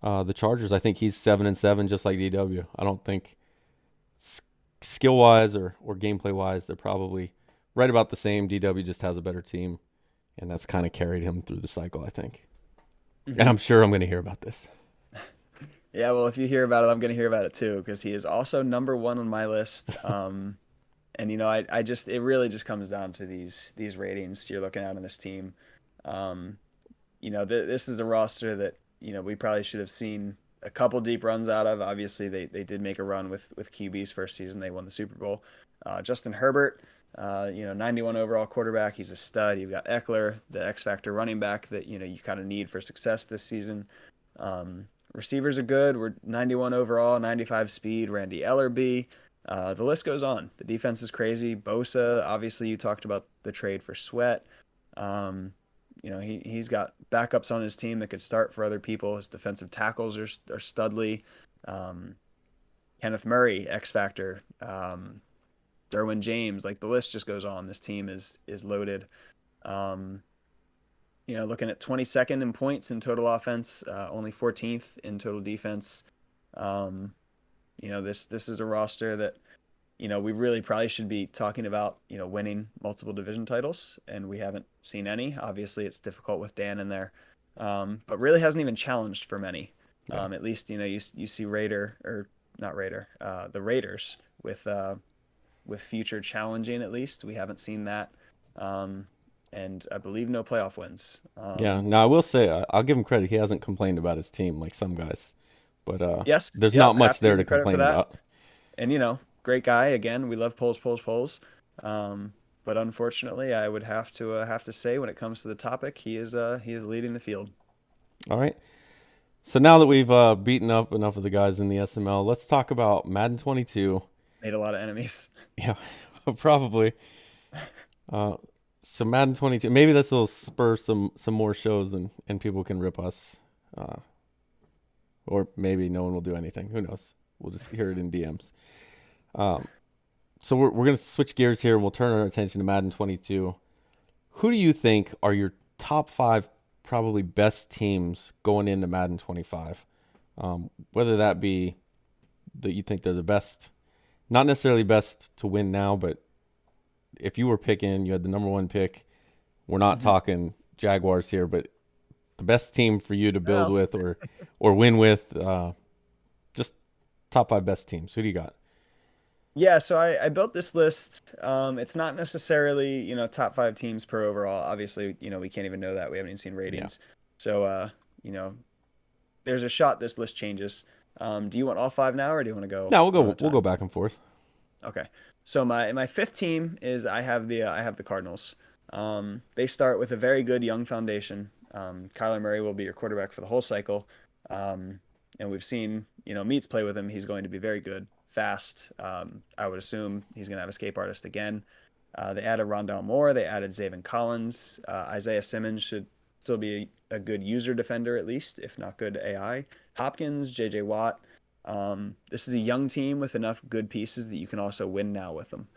[SPEAKER 3] the Chargers, I think he's 7-7, just like DW. I don't think skill wise or gameplay wise, they're probably right about the same. DW just has a better team, and that's kind of carried him through the cycle, I think. And I'm sure I'm going to hear about this.
[SPEAKER 2] Yeah, well, if you hear about it, I'm going to hear about it too, because he is also number 1 on my list. And you know, I just, it really just comes down to these ratings you're looking at on this team. You know, this is the roster that, you know, we probably should have seen a couple deep runs out of. Obviously, they did make a run with QB's first season. They won the Super Bowl. Justin Herbert, you know, 91 overall quarterback. He's a stud. You've got Eckler, the X factor running back that, you know, you kind of need for success this season. Receivers are good. We're 91 overall, 95 speed. Randy Ellerby. The list goes on. The defense is crazy. Bosa, obviously, you talked about the trade for Sweat. You know, he's got backups on his team that could start for other people. His defensive tackles are studly. Kenneth Murray, X factor. Derwin James, like the list just goes on. This team is loaded. You know, looking at 22nd in points in total offense, only 14th in total defense. You know, this is a roster that, you know, we really probably should be talking about, you know, winning multiple division titles, and we haven't seen any. Obviously, it's difficult with Dan in there, but really hasn't even challenged for many.
[SPEAKER 3] Yeah.
[SPEAKER 2] At least, you know, you see the Raiders with future challenging. At least we haven't seen that, and I believe no playoff wins.
[SPEAKER 3] Yeah, now I will say I'll give him credit. He hasn't complained about his team like some guys, but
[SPEAKER 2] Yes,
[SPEAKER 3] there's
[SPEAKER 2] yep,
[SPEAKER 3] not much
[SPEAKER 2] have to
[SPEAKER 3] there
[SPEAKER 2] give
[SPEAKER 3] to
[SPEAKER 2] him credit for
[SPEAKER 3] complain
[SPEAKER 2] that.
[SPEAKER 3] about.
[SPEAKER 2] And, you know, great guy. Again, we love polls. But unfortunately, I would have to say when it comes to the topic, he is leading the field.
[SPEAKER 3] All right. So now that we've beaten up enough of the guys in the SML, let's talk about Madden 22.
[SPEAKER 2] Made a lot of enemies.
[SPEAKER 3] Yeah, probably. So Madden 22, maybe this will spur some more shows and people can rip us. Or maybe no one will do anything. Who knows? We'll just hear it in DMs. So we're going to switch gears here and we'll turn our attention to Madden 22. Who do you think are your top 5 probably best teams going into Madden 25? Whether that be that you think they're the best, not necessarily best to win now, but if you were picking, you had the number 1 pick. We're not talking Jaguars here, but the best team for you to build with or win with, just top 5 best teams. Who do you got?
[SPEAKER 2] Yeah, so I built this list. It's not necessarily, you know, top 5 teams per overall. Obviously, you know, we can't even know that. We haven't even seen ratings. So, you know, there's a shot this list changes. Do you want all 5 now, or do you want to go?
[SPEAKER 3] No, we'll go back and forth.
[SPEAKER 2] Okay. So my 5th team is I have the Cardinals. They start with a very good young foundation. Kyler Murray will be your quarterback for the whole cycle. And we've seen, you know, Meats play with him. He's going to be very good, fast. I would assume he's going to have escape artist again. They added Rondale Moore. They added Zaven Collins. Isaiah Simmons should still be a good user defender, at least, if not good AI. Hopkins, J.J. Watt. This is a young team with enough good pieces that you can also win now with them.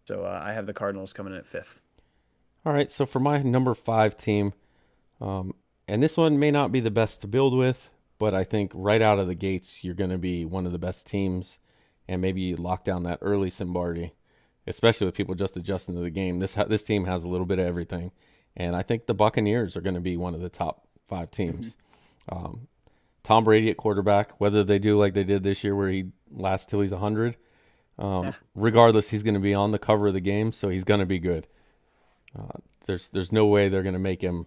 [SPEAKER 2] So I have the Cardinals coming in at 5th.
[SPEAKER 3] All right, so for my number 5 team, and this one may not be the best to build with, but I think right out of the gates, you're going to be one of the best teams, and maybe you lock down that early Simbardi, especially with people just adjusting to the game. This team has a little bit of everything, and I think the Buccaneers are going to be one of the top 5 teams. Tom Brady at quarterback, whether they do like they did this year where he lasts till he's 100, Regardless, he's going to be on the cover of the game, so he's going to be good. There's no way they're going to make him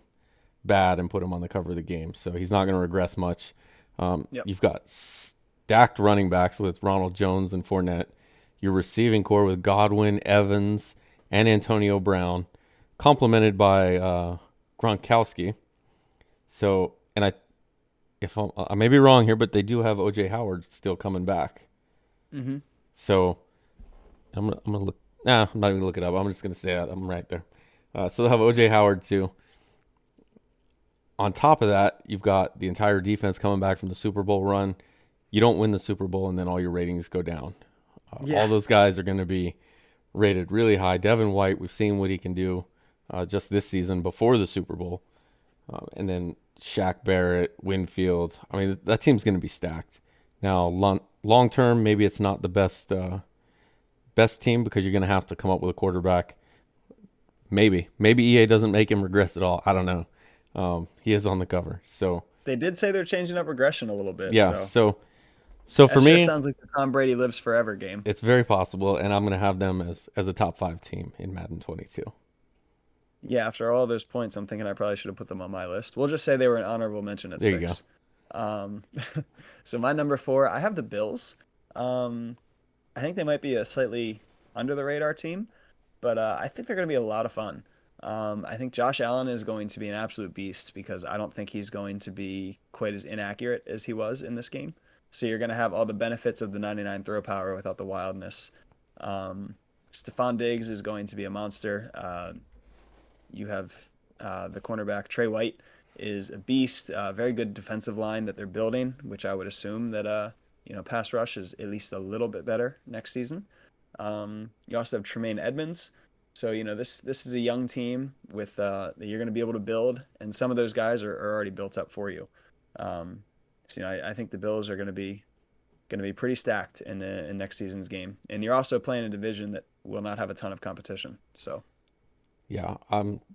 [SPEAKER 3] bad and put him on the cover of the game, so he's not going to regress much.
[SPEAKER 2] Yep.
[SPEAKER 3] You've got stacked running backs with Ronald Jones and Fournette. Your receiving core with Godwin, Evans, and Antonio Brown, complemented by Gronkowski. So, and I may be wrong here, but they do have OJ Howard still coming back.
[SPEAKER 2] Mm-hmm.
[SPEAKER 3] So I'm gonna look. Nah, I'm not even gonna look it up. I'm just gonna say that I'm right there. So they'll have OJ Howard too. On top of that, you've got the entire defense coming back from the Super Bowl run. You don't win the Super Bowl, and then all your ratings go down. All those guys are going to be rated really high. Devin White, we've seen what he can do just this season before the Super Bowl. And then Shaq Barrett, Winfield. I mean, that team's going to be stacked. Now, long term, maybe it's not the best team because you're going to have to come up with a quarterback. Maybe EA doesn't make him regress at all. I don't know. He is on the cover, so
[SPEAKER 2] They did say they're changing up regression a little bit.
[SPEAKER 3] yeah.
[SPEAKER 2] So
[SPEAKER 3] So
[SPEAKER 2] that
[SPEAKER 3] for
[SPEAKER 2] sure
[SPEAKER 3] me,
[SPEAKER 2] sounds like the Tom Brady lives forever game.
[SPEAKER 3] it's very possible, and I'm going to have them as a top 5 team in Madden 22.
[SPEAKER 2] Yeah, after all those points, I'm thinking I probably should have put them on my list. We'll just say they were an honorable mention at
[SPEAKER 3] There you
[SPEAKER 2] 6. So my number 4, I have the Bills. I think they might be a slightly under the radar team, but I think they're going to be a lot of fun. I think Josh Allen is going to be an absolute beast because I don't think he's going to be quite as inaccurate as he was in this game. So you're going to have all the benefits of the 99 throw power without the wildness. Stephon Diggs is going to be a monster. You have the cornerback Trey White is a beast. Very good defensive line that they're building, which I would assume that pass rush is at least a little bit better next season. You also have Tremaine Edmonds. So this is a young team with that you're going to be able to build, and some of those guys are already built up for you. So I think the Bills are going to be pretty stacked in next season's game, and you're also playing a division that will not have a ton of competition. So
[SPEAKER 3] Yeah.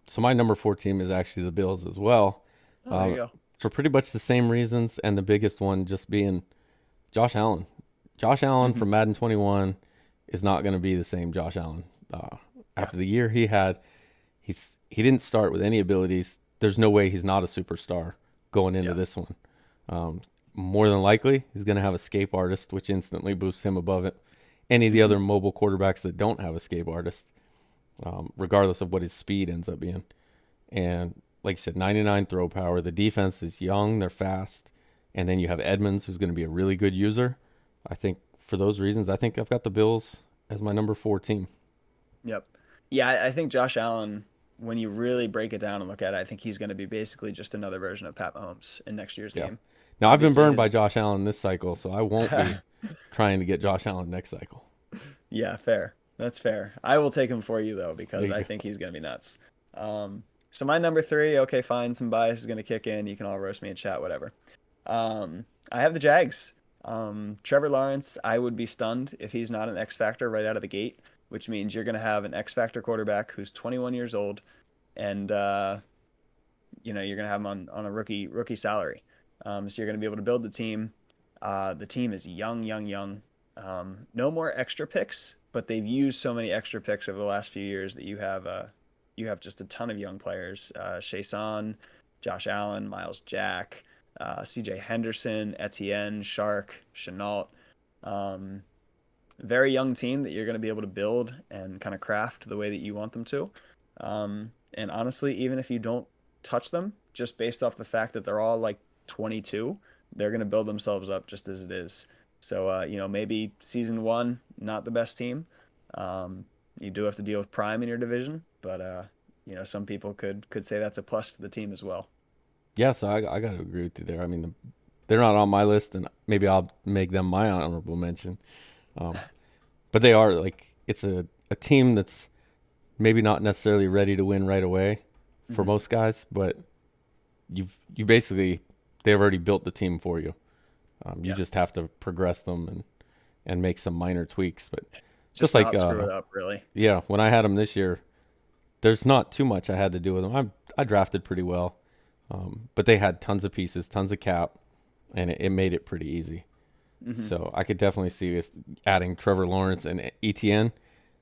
[SPEAKER 3] So my number 4 team is actually the Bills as well.
[SPEAKER 2] there you go.
[SPEAKER 3] For pretty much the same reasons, and the biggest one just being Josh Allen. Josh Allen from Madden 21 is not going to be the same Josh Allen. After the year he had, he didn't start with any abilities. There's no way he's not a superstar going into this one. More than likely, he's going to have escape artist, which instantly boosts him above any of the other mobile quarterbacks that don't have escape artist, regardless of what his speed ends up being. And like you said, 99 throw power. The defense is young, they're fast. And then you have Edmonds, who's going to be a really good user. I think for those reasons, I think I've got the Bills as my number 4 team.
[SPEAKER 2] Yep. Yeah, I think Josh Allen, when you really break it down and look at it, I think he's going to be basically just another version of Pat Mahomes in next year's game.
[SPEAKER 3] Now, I've been
[SPEAKER 2] Obviously,
[SPEAKER 3] burned by Josh Allen this cycle, so I won't be trying to get Josh Allen next cycle.
[SPEAKER 2] Yeah, fair. That's fair. I will take him for you, though, because
[SPEAKER 3] There you
[SPEAKER 2] I
[SPEAKER 3] go.
[SPEAKER 2] think he's going to be nuts. So my number 3, okay, fine, some bias is going to kick in. You can all roast me in chat, whatever. I have the Jags. Trevor Lawrence, I would be stunned if he's not an X factor right out of the gate, which means you're going to have an X factor quarterback who's 21 years old, and you're going to have him on a rookie salary. So you're going to be able to build the team. The team is young. No more extra picks, but they've used so many extra picks over the last few years that you have just a ton of young players. Chason, Josh Allen, Miles Jack, CJ Henderson, Etienne, Shark, Chenault. Very young team that you're going to be able to build and kind of craft the way that you want them to. And honestly, even if you don't touch them, just based off the fact that they're all like 22, they're going to build themselves up just as it is. So, maybe season 1, not the best team. You do have to deal with Prime in your division, but, some people could say that's a plus to the team as well.
[SPEAKER 3] Yeah, so I got to agree with you there. I mean, they're not on my list, and maybe I'll make them my honorable mention. But they are, like, it's a team that's maybe not necessarily ready to win right away for most guys, but you basically, they've already built the team for you. You just have to progress them and make some minor tweaks. But just like
[SPEAKER 2] not screw it up, really.
[SPEAKER 3] Yeah, when I had them this year, there's not too much I had to do with them. I drafted pretty well, but they had tons of pieces, tons of cap, and it made it pretty easy. So I could definitely see if adding Trevor Lawrence and ETN.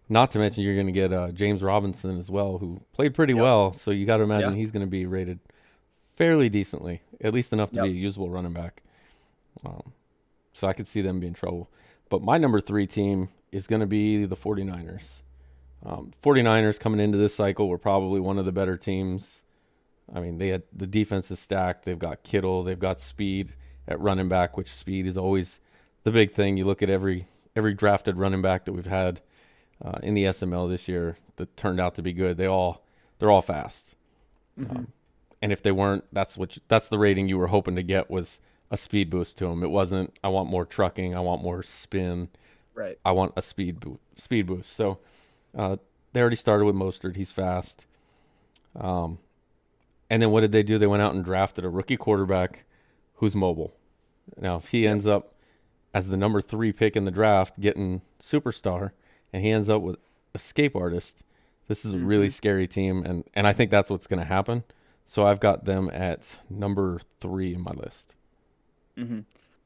[SPEAKER 3] Not to mention you're going to get James Robinson as well, who played pretty
[SPEAKER 2] Yep.
[SPEAKER 3] well. So you got to imagine
[SPEAKER 2] Yeah.
[SPEAKER 3] he's going to be rated fairly decently, at least enough to be a
[SPEAKER 2] Yep.
[SPEAKER 3] usable running back. So I could see them be in trouble. But my number 3 team is going to be the 49ers. 49ers coming into this cycle were probably one of the better teams. I mean, they had the defense is stacked. They've got Kittle. They've got speed at running back, which speed is always the big thing. You look at every drafted running back that we've had in the SML this year that turned out to be good. They're all fast. And if they weren't, that's the rating you were hoping to get, was a speed boost to them. It wasn't, I want more trucking, I want more spin,
[SPEAKER 2] Right.
[SPEAKER 3] I want a speed boost. So they already started with Mostert. He's fast. And then what did they do? They went out and drafted a rookie quarterback who's mobile. Now, if he ends up as the number 3 pick in the draft, getting superstar, and he ends up with escape artist, this is a really scary team. And I think that's what's going to happen. So I've got them at number 3 in my list.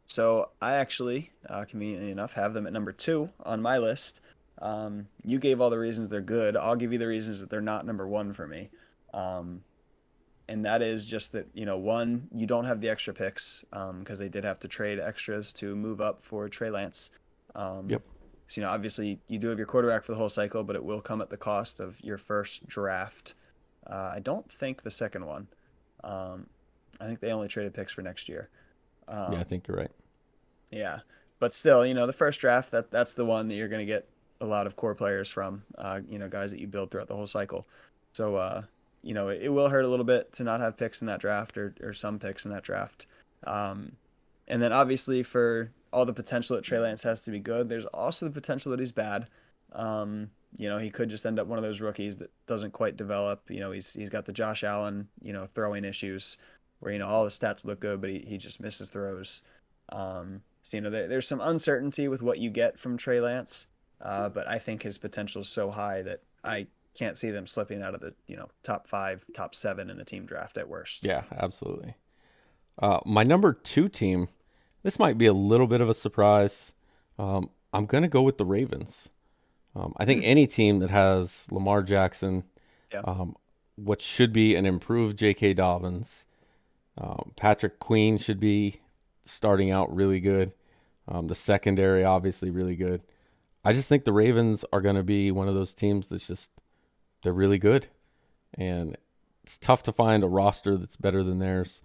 [SPEAKER 2] So I actually, conveniently enough, have them at number 2 on my list. You gave all the reasons they're good. I'll give you the reasons that they're not number 1 for me. And that is just that, one, you don't have the extra picks because they did have to trade extras to move up for Trey Lance.
[SPEAKER 3] Yep.
[SPEAKER 2] So, obviously you do have your quarterback for the whole cycle, but it will come at the cost of your first draft. I don't think the second one. I think they only traded picks for next year.
[SPEAKER 3] Yeah, I think you're right.
[SPEAKER 2] Yeah, but still, the first draft, that's the one that you're going to get a lot of core players from, guys that you build throughout the whole cycle. So, it will hurt a little bit to not have picks in that draft or some picks in that draft. And then obviously for all the potential that Trey Lance has to be good, there's also the potential that he's bad. He could just end up one of those rookies that doesn't quite develop. He's got the Josh Allen, throwing issues where, all the stats look good, but he just misses throws. So, there's some uncertainty with what you get from Trey Lance. But I think his potential is so high that I can't see them slipping out of the, top 5, top 7 in the team draft at worst.
[SPEAKER 3] Yeah, absolutely. My number 2 team, this might be a little bit of a surprise. I'm going to go with the Ravens. I think any team that has Lamar Jackson,
[SPEAKER 2] Yeah.
[SPEAKER 3] what should be an improved J.K. Dobbins, Patrick Queen should be starting out really good. The secondary, obviously, really good. I just think the Ravens are going to be one of those teams they're really good. And it's tough to find a roster that's better than theirs.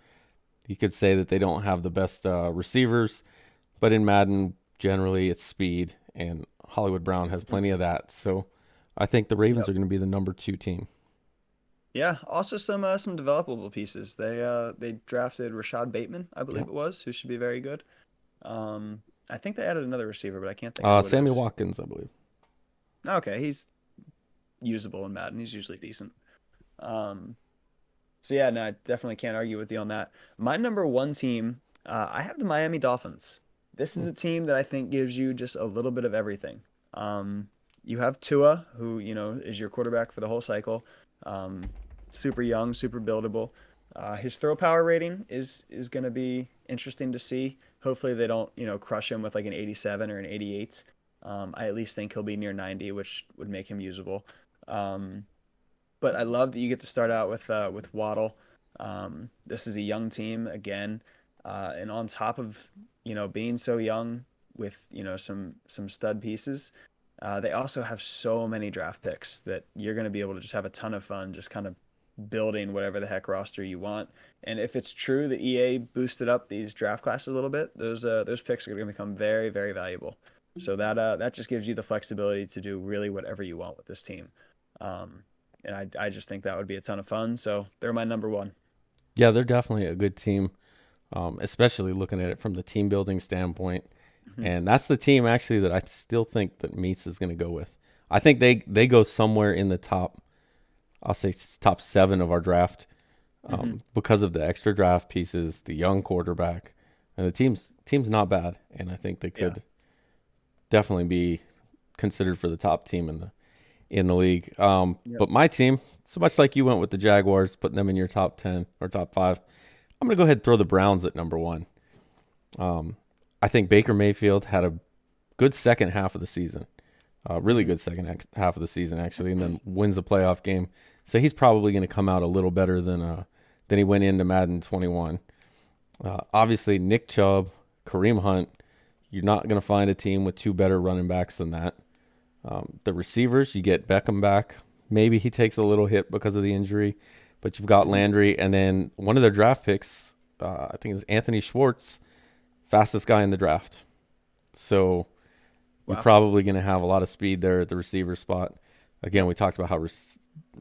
[SPEAKER 3] You could say that they don't have the best receivers, but in Madden, generally it's speed, and Hollywood Brown has plenty of that. So I think the Ravens are going to be the number 2 team.
[SPEAKER 2] Yeah. Also some developable pieces. They drafted Rashad Bateman, I believe it was, who should be very good. I think they added another receiver, but I can't think of who it
[SPEAKER 3] Sammy
[SPEAKER 2] is.
[SPEAKER 3] Watkins, I believe.
[SPEAKER 2] Okay, he's usable in Madden. He's usually decent. So yeah, no, I definitely can't argue with you on that. My number 1 team, I have the Miami Dolphins. This is a team that I think gives you just a little bit of everything. You have Tua, who, is your quarterback for the whole cycle. Super young, super buildable. His throw power rating is going to be interesting to see. Hopefully they don't, crush him with like an 87 or an 88. I at least think he'll be near 90, which would make him usable. But I love that you get to start out with Waddle. This is a young team again, and on top of being so young with some stud pieces, they also have so many draft picks that you're going to be able to just have a ton of fun, just kind of building whatever the heck roster you want. And if it's true that EA boosted up these draft classes a little bit, those picks are going to become very, very valuable. So that just gives you the flexibility to do really whatever you want with this team. And I just think that would be a ton of fun. So they're my number 1.
[SPEAKER 3] Yeah, they're definitely a good team, especially looking at it from the team building standpoint. And that's the team actually that I still think that Meats is going to go with. I think they go somewhere in the top, I'll say top 7 of our draft because of the extra draft pieces, the young quarterback, and the team's not bad. And I think they could definitely be considered for the top team in the league. But my team, so much like you went with the Jaguars, putting them in your top 10 or top 5, I'm going to go ahead and throw the Browns at number 1. I think Baker Mayfield had a good second half of the season, really good second half of the season actually, and then wins the playoff game. So he's probably going to come out a little better than he went into Madden 21. Obviously, Nick Chubb, Kareem Hunt. You're not going to find a team with two better running backs than that. The receivers, you get Beckham back. Maybe he takes a little hit because of the injury, but you've got Landry, and then one of their draft picks, I think it's Anthony Schwartz, fastest guy in the draft. So you're probably going to have a lot of speed there at the receiver spot. Again, we talked about how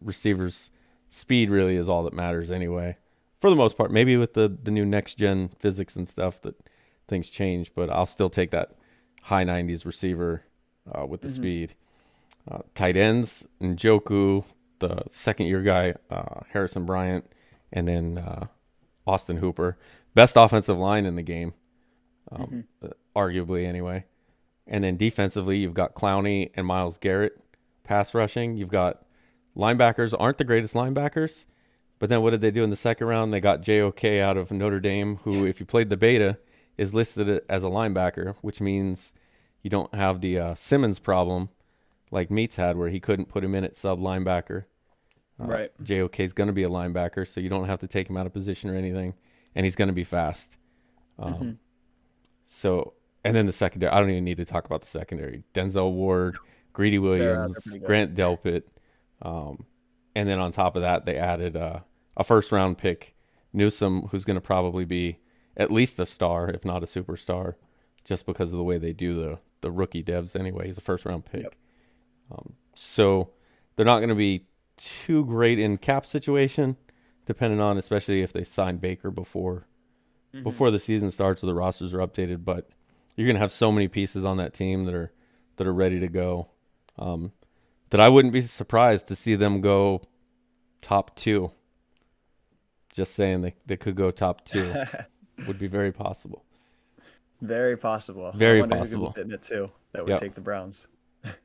[SPEAKER 3] receivers' speed really is all that matters anyway, for the most part. Maybe with the new next-gen physics and stuff that things change, but I'll still take that high 90s receiver with the speed. Tight ends, Njoku, the second-year guy, Harrison Bryant, and then Austin Hooper. Best offensive line in the game, arguably anyway. And then defensively, you've got Clowney and Myles Garrett. Pass rushing, you've got linebackers, aren't the greatest linebackers, but then what did they do in the second round? They got JOK out of Notre Dame, who, if you played the beta, is listed as a linebacker, which means you don't have the Simmons problem like Meats had, where he couldn't put him in at sub linebacker.
[SPEAKER 2] Right.
[SPEAKER 3] JOK is going to be a linebacker, so you don't have to take him out of position or anything, and he's going to be fast. So, and then the secondary, I don't even need to talk about the secondary. Denzel Ward, Greedy Williams, Grant Delpit. And then on top of that, they added a first-round pick, Newsome, who's going to probably be at least a star, if not a superstar, just because of the way they do the rookie devs anyway. He's a first-round pick.
[SPEAKER 2] Yep.
[SPEAKER 3] So they're not going to be too great in cap situation, depending on, especially if they sign Baker before the season starts or the rosters are updated. But you're going to have so many pieces on that team that are ready to go. That I wouldn't be surprised to see them go top 2. Just saying, they could go top 2. Would be very possible.
[SPEAKER 2] Very possible.
[SPEAKER 3] Very
[SPEAKER 2] I wonder
[SPEAKER 3] possible.
[SPEAKER 2] who could be sitting at 2 that would take the Browns.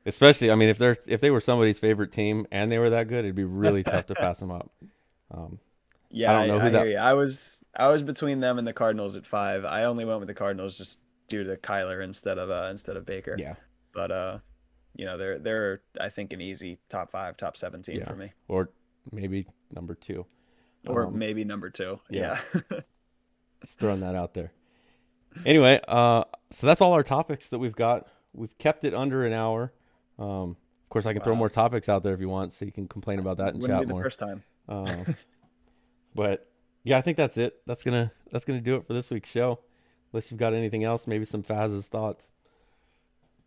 [SPEAKER 3] Especially, I mean, if they were somebody's favorite team and they were that good, it'd be really tough to pass them up.
[SPEAKER 2] Yeah,
[SPEAKER 3] I don't know who that.
[SPEAKER 2] Hear you. I was between them and the Cardinals at 5. I only went with the Cardinals just due to Kyler instead of Baker.
[SPEAKER 3] Yeah.
[SPEAKER 2] But they're I think an easy top 5, top 7 team for me.
[SPEAKER 3] Or maybe number 2.
[SPEAKER 2] Or maybe number 2. Yeah.
[SPEAKER 3] Just throwing that out there. Anyway, so that's all our topics that we've got. We've kept it under an hour. Of course, I can throw more topics out there if you want, so you can complain about that and
[SPEAKER 2] Wouldn't
[SPEAKER 3] chat
[SPEAKER 2] be the
[SPEAKER 3] more.
[SPEAKER 2] First time.
[SPEAKER 3] But yeah, I think that's it. That's gonna do it for this week's show. Unless you've got anything else, maybe some Faz's thoughts.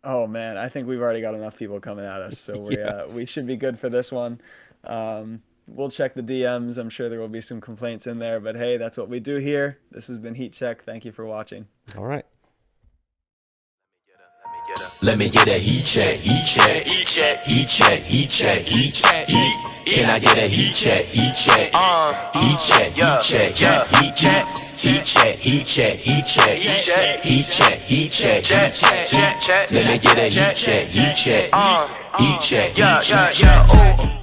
[SPEAKER 2] Oh man, I think we've already got enough people coming at us, so we should be good for this one. We'll check the DMs. I'm sure there will be some complaints in there, but hey, that's what we do here. This has been Heat Check. Thank you for watching.
[SPEAKER 3] All right.
[SPEAKER 1] Let me get a heat check, heat check, heat check, heat check, heat check, heat check, heat. Can I get a heat check, heat check, heat check, heat check, heat check, heat check, heat check, heat check, heat check, heat check, heat check, heat check. Let me get a heat check, heat check, heat check, heat check.